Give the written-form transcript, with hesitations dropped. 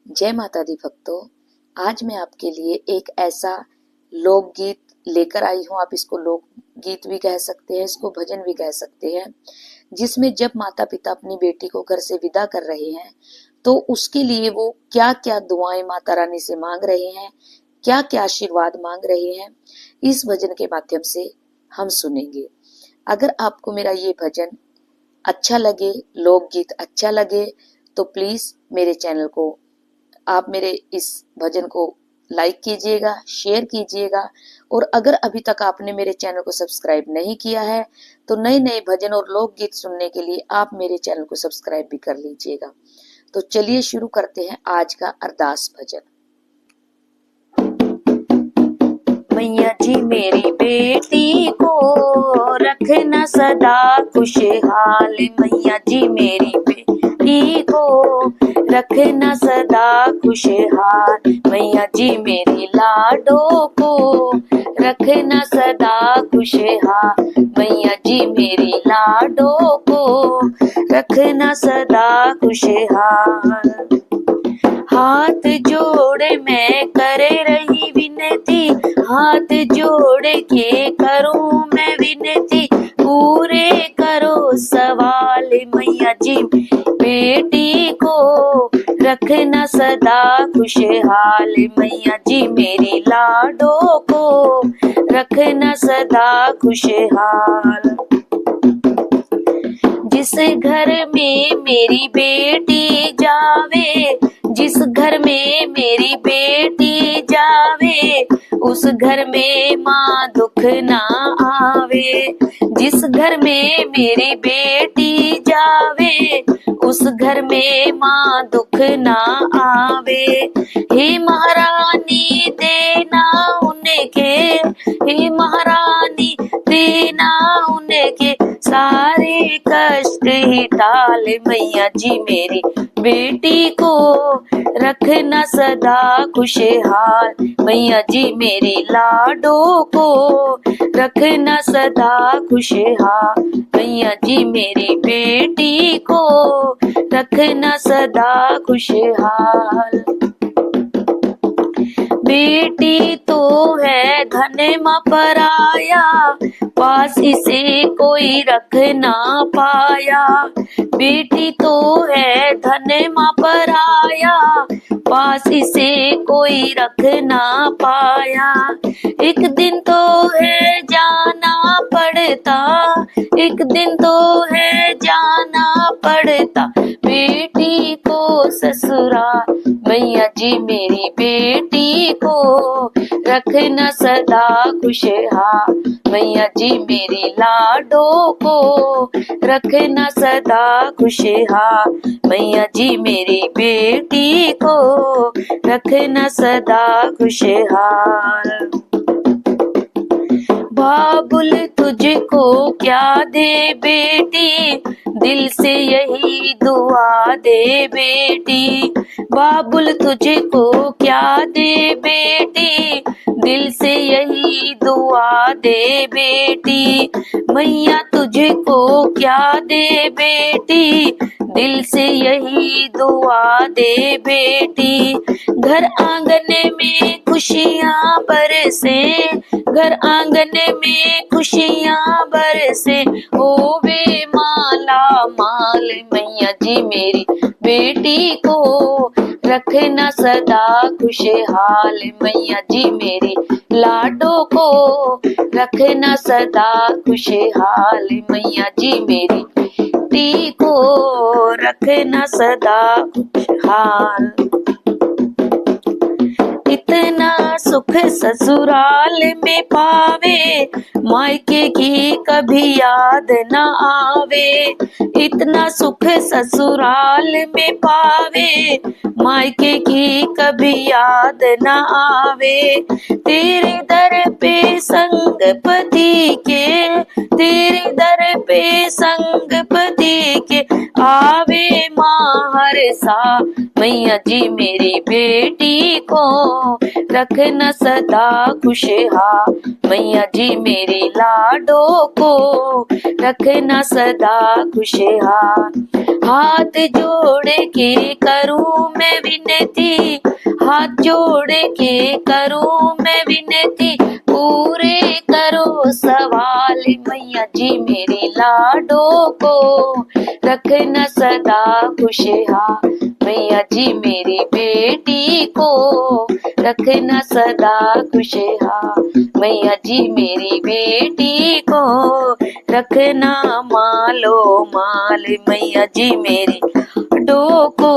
जय माता दी भक्तों, आज मैं आपके लिए एक ऐसा लोकगीत लेकर आई हूँ। आप इसको लोकगीत भी कह सकते हैं, इसको भजन भी कह सकते हैं, जिसमें जब माता पिता अपनी बेटी को घर से विदा कर रहे हैं तो उसके लिए वो क्या क्या दुआएं माता रानी से मांग रहे हैं, क्या क्या आशीर्वाद मांग रहे हैं, इस भजन के माध्यम से हम सुनेंगे। अगर आपको मेरा ये भजन अच्छा लगे, लोकगीत अच्छा लगे, तो प्लीज मेरे चैनल को, आप मेरे इस भजन को लाइक कीजिएगा, शेयर कीजिएगा, और अगर अभी तक आपने मेरे चैनल को सब्सक्राइब नहीं किया है तो नए नए भजन और लोकगीत सुनने के लिए आप मेरे चैनल को सब्सक्राइब भी कर लीजिएगा। तो चलिए शुरू करते हैं आज का अरदास भजन। मैया जी मेरी बेटी को रखना सदा खुशहाल, मैया जी मेरी बेटी को रखना सदा खुशहाल, मैया जी मेरी लाडो को रखना सदा खुशहाल, मैया जी मेरी लाडो को रखना सदा खुशहाल। हाथ जोड़े मैं करे रही विनती, हाथ जोड़ के करूं मैं विनती, पूरे करो सवाल, मैया जी बेटी को रखना सदा खुशहाल, मैया जी मेरी लाडो को रखना सदा खुशहाल। जिस घर में मेरी बेटी जावे, जिस घर में मेरी बेटी जावे, उस घर में माँ दुख ना आवे, जिस घर में मेरी बेटी जावे, उस घर में माँ दुख ना आवे। हे महारानी देना उनके, हे महारानी देना उनके सारे कष्ट ही टाल, मैया जी मेरी बेटी को रखना सदा खुशहाल, मैया जी मेरी लाडो को रखना सदा खुशहाल, मैया जी मेरी बेटी को रखना सदा खुशहाल। बेटी तो है धन माँ पराया, पास इसे कोई रख ना पाया, बेटी तो है धन माँ पराया, पास इसे कोई रख ना पाया। एक दिन तो है जाना पड़ता, एक दिन तो है जाना पड़ता, बेटी को ससुराल, मैया जी मेरी बेटी को रखना सदा खुशहाल, मैया जी मेरी लाडो को रखना सदा खुशहाल, मैया जी मेरी बेटी को रखना सदा खुशहाल। बाबुल तुझको क्या दे बेटी, दिल से यही दुआ दे बेटी, बाबुल तुझको क्या दे बेटी, दिल से यही दुआ दे बेटी, मैया तुझको क्या दे बेटी, दिल से यही दुआ दे बेटी। घर आंगन में खुशियाँ बरसे, घर आंगन में खुशियाँ बरसे, होवे माला माल, मैया जी मेरी बेटी को रखना सदा खुशहाल, मैया जी मेरी लाडो को रखना सदा खुशहाल, मैया जी मेरी बेटी को रखना सदा खुशहाल। इतना सुख ससुराल में पावे, मायके की कभी याद न आवे, इतना सुख ससुराल में पावे, मायके की कभी याद न आवे। तेरे दर पे संग पति के, तेरे दर पे संग पति के, आवे माँ हर सा, मैया जी मेरी बेटी को रखना सदा खुशहाल, मैया जी मेरी लाडो को रखना सदा खुशहाल। हाथ जोड़ के करूं मैं विनती, हाथ जोड़ के करूं मैं विनती, पूरे करो सवाल मैया जी मेरी लाडो को, रखना सदा खुशहाल मैया जी मेरी बेटी को, रखना सदा खुशहाल मैया जी मेरी बेटी को, रखना मालो माल मैया जी मेरी डो को।